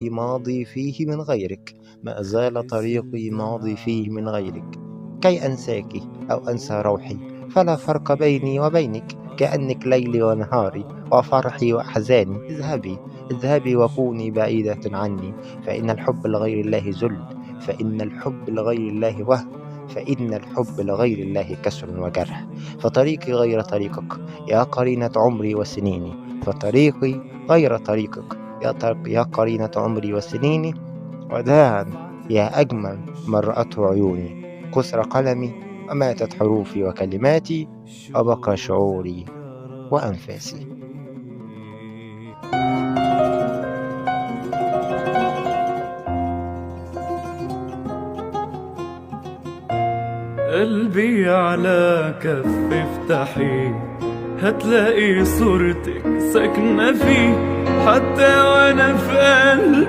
ماضي فيه من غيرك، ما زال طريقي ماضي فيه من غيرك. كي أنساك أو أنسى روحي فلا فرق بيني وبينك، كأنك ليلي ونهاري وفرحي وأحزاني. اذهبي اذهبي وكوني بعيدة عني، فإن الحب لغير الله ذل، فإن الحب لغير الله وهم، فإن الحب لغير الله كسر وجرح. فطريقي غير طريقك يا قرينة عمري وسنيني، فطريقي غير طريقك يا قرينة عمري وسنيني. وداعا يا أجمل من رأته عيوني، كسر قلمي وماتت حروفي وكلماتي، وبقى شعوري وأنفاسي. قلبي على كف افتحي، هتلاقي صورتك ساكنة فيه، حتى وانا في قلبي